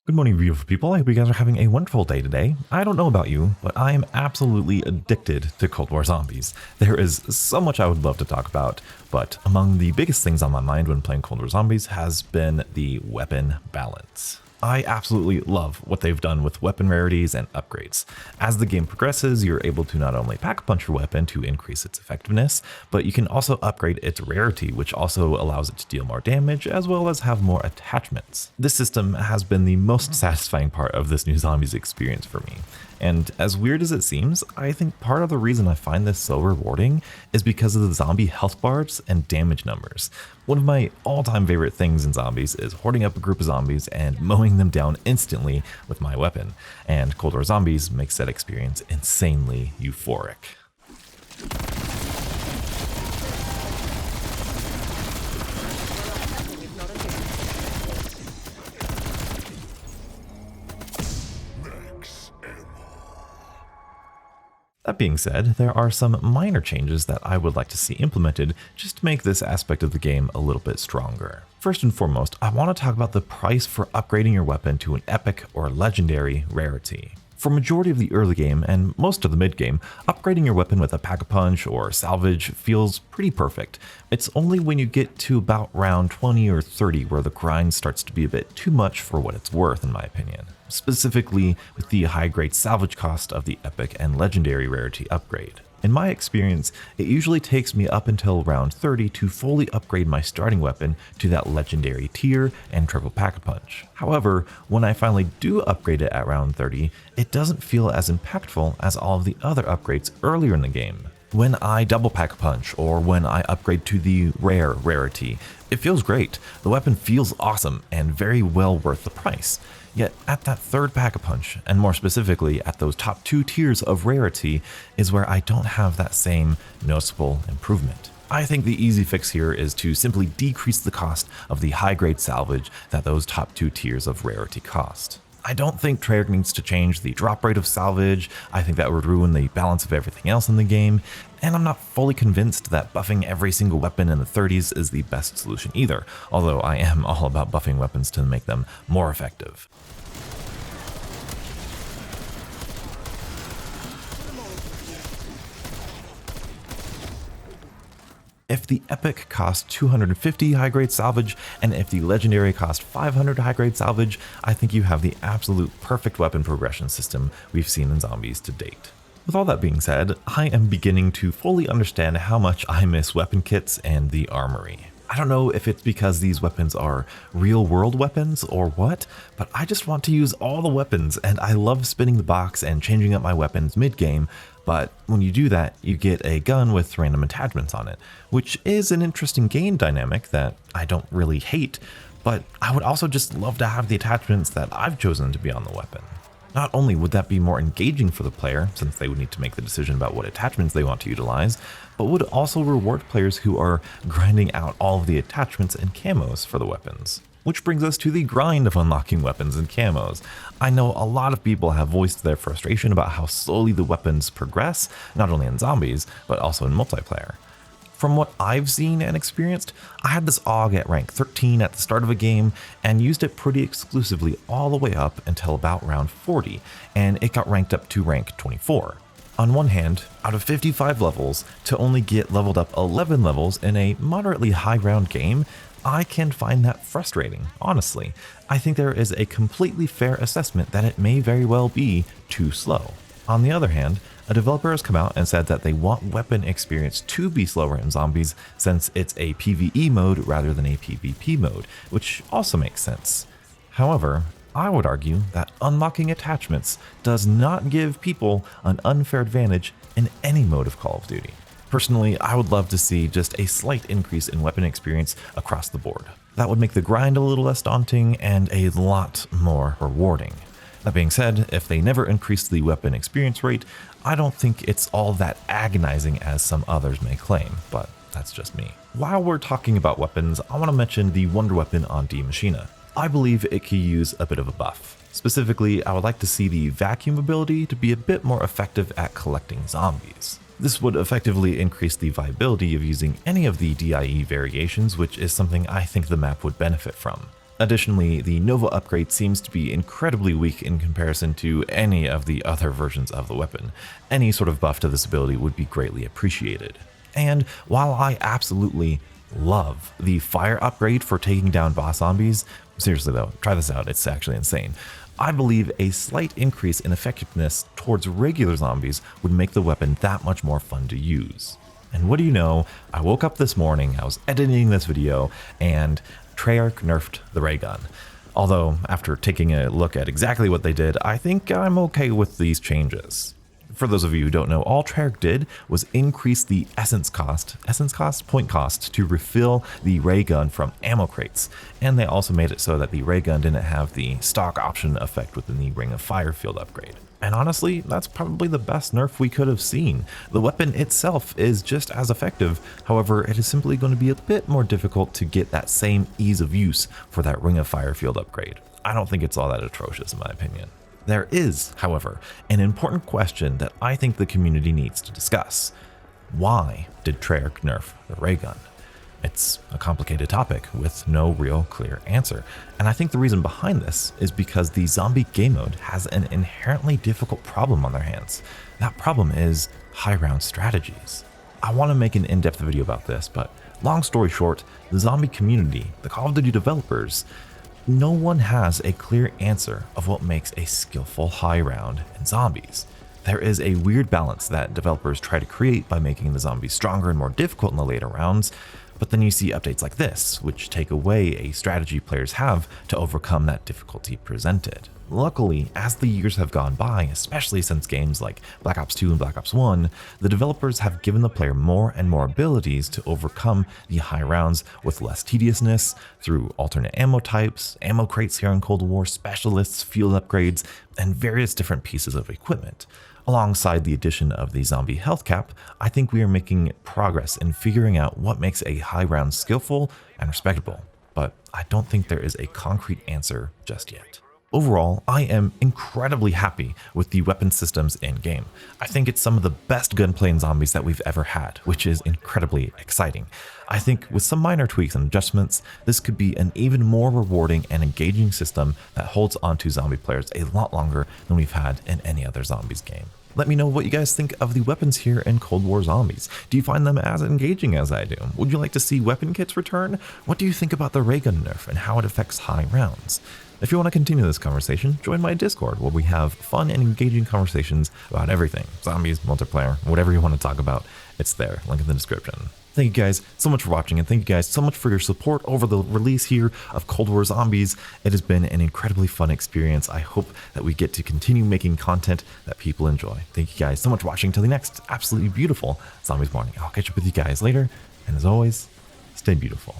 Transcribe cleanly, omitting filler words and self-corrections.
Good morning, beautiful people. I hope you guys are having a wonderful day today. I don't know about you, but I am absolutely addicted to Cold War zombies. There is so much I would love to talk about, but among the biggest things on my mind when playing Cold War zombies has been the weapon balance. I absolutely love what they've done with weapon rarities and upgrades. As the game progresses, you're able to not only pack a punch your weapon to increase its effectiveness, but you can also upgrade its rarity, which also allows it to deal more damage as well as have more attachments. This system has been the most satisfying part of this new zombies experience for me. And as weird as it seems, I think part of the reason I find this so rewarding is because of the zombie health bars and damage numbers. One of my all-time favorite things in zombies is hoarding up a group of zombies and mowing them down instantly with my weapon, and Cold War Zombies makes that experience insanely euphoric. That being said, there are some minor changes that I would like to see implemented just to make this aspect of the game a little bit stronger. First and foremost, I want to talk about the price for upgrading your weapon to an epic or legendary rarity. For majority of the early game and most of the mid game, upgrading your weapon with a pack-a-punch or salvage feels pretty perfect. It's only when you get to about round 20 or 30 where the grind starts to be a bit too much for what it's worth, in my opinion. Specifically with the high grade salvage cost of the epic and legendary rarity upgrade. In my experience, it usually takes me up until round 30 to fully upgrade my starting weapon to that legendary tier and triple pack-a-punch. However, when I finally do upgrade it at round 30, it doesn't feel as impactful as all of the other upgrades earlier in the game. When I double pack-a-punch or when I upgrade to the rare rarity, it feels great. The weapon feels awesome and very well worth the price. Yet at that third pack-a-punch, and more specifically at those top 2 tiers of rarity, is where I don't have that same noticeable improvement. I think the easy fix here is to simply decrease the cost of the high-grade salvage that those top 2 tiers of rarity cost. I don't think Treyarch needs to change the drop rate of salvage. I think that would ruin the balance of everything else in the game, and I'm not fully convinced that buffing every single weapon in the 30s is the best solution either, although I am all about buffing weapons to make them more effective. If the epic cost 250 high grade salvage, and if the legendary cost 500 high grade salvage, I think you have the absolute perfect weapon progression system we've seen in zombies to date. With all that being said, I am beginning to fully understand how much I miss weapon kits and the armory. I don't know if it's because these weapons are real world weapons or what, but I just want to use all the weapons, and I love spinning the box and changing up my weapons mid-game, but when you do that, you get a gun with random attachments on it, which is an interesting game dynamic that I don't really hate, but I would also just love to have the attachments that I've chosen to be on the weapon. Not only would that be more engaging for the player, since they would need to make the decision about what attachments they want to utilize, but would also reward players who are grinding out all of the attachments and camos for the weapons. Which brings us to the grind of unlocking weapons and camos. I know a lot of people have voiced their frustration about how slowly the weapons progress, not only in zombies, but also in multiplayer. From what I've seen and experienced, I had this AUG at rank 13 at the start of a game and used it pretty exclusively all the way up until about round 40, and it got ranked up to rank 24. On one hand, out of 55 levels, to only get leveled up 11 levels in a moderately high round game, I can find that frustrating, honestly. I think there is a completely fair assessment that it may very well be too slow. On the other hand, a developer has come out and said that they want weapon experience to be slower in zombies since it's a PvE mode rather than a PvP mode, which also makes sense. However, I would argue that unlocking attachments does not give people an unfair advantage in any mode of Call of Duty. Personally, I would love to see just a slight increase in weapon experience across the board. That would make the grind a little less daunting and a lot more rewarding. That being said, if they never increase the weapon experience rate, I don't think it's all that agonizing as some others may claim, but that's just me. While we're talking about weapons, I want to mention the wonder weapon on D Machina. I believe it could use a bit of a buff. Specifically, I would like to see the vacuum ability to be a bit more effective at collecting zombies. This would effectively increase the viability of using any of the D.I.E variations, which is something I think the map would benefit from. Additionally, the Nova upgrade seems to be incredibly weak in comparison to any of the other versions of the weapon. Any sort of buff to this ability would be greatly appreciated. And while I absolutely love the fire upgrade for taking down boss zombies, seriously though, try this out, it's actually insane. I believe a slight increase in effectiveness towards regular zombies would make the weapon that much more fun to use. And what do you know, I woke up this morning, I was editing this video, and Treyarch nerfed the ray gun. Although, after taking a look at exactly what they did, I think I'm okay with these changes. For those of you who don't know, all Treyarch did was increase the point cost to refill the ray gun from ammo crates, and they also made it so that the ray gun didn't have the stock option effect within the Ring of Fire field upgrade. And honestly, that's probably the best nerf we could have seen. The weapon itself is just as effective, however, it is simply going to be a bit more difficult to get that same ease of use for that Ring of Fire field upgrade. I don't think it's all that atrocious in my opinion. There is, however, an important question that I think the community needs to discuss. Why did Treyarch nerf the ray gun? It's a complicated topic with no real clear answer, and I think the reason behind this is because the zombie game mode has an inherently difficult problem on their hands. That problem is high round strategies. I want to make an in-depth video about this, but long story short, the zombie community, the Call of Duty developers, no one has a clear answer of what makes a skillful high round in zombies. There is a weird balance that developers try to create by making the zombies stronger and more difficult in the later rounds, but then you see updates like this, which take away a strategy players have to overcome that difficulty presented. Luckily, as the years have gone by, especially since games like Black Ops 2 and Black Ops 1, the developers have given the player more and more abilities to overcome the high rounds with less tediousness through alternate ammo types, ammo crates here in Cold War, specialists, field upgrades, and various different pieces of equipment. Alongside the addition of the zombie health cap, I think we are making progress in figuring out what makes a high round skillful and respectable, but I don't think there is a concrete answer just yet. Overall, I am incredibly happy with the weapon systems in-game. I think it's some of the best gunplay in zombies that we've ever had, which is incredibly exciting. I think with some minor tweaks and adjustments, this could be an even more rewarding and engaging system that holds onto zombie players a lot longer than we've had in any other zombies game. Let me know what you guys think of the weapons here in Cold War Zombies. Do you find them as engaging as I do? Would you like to see weapon kits return? What do you think about the ray gun nerf and how it affects high rounds? If you want to continue this conversation, join my Discord where we have fun and engaging conversations about everything. Zombies, multiplayer, whatever you want to talk about, it's there. Link in the description. Thank you guys so much for watching, and thank you guys so much for your support over the release here of Cold War Zombies. It has been an incredibly fun experience. I hope that we get to continue making content that people enjoy. Thank you guys so much for watching. Until the next absolutely beautiful Zombies morning. I'll catch up with you guys later, and as always, stay beautiful.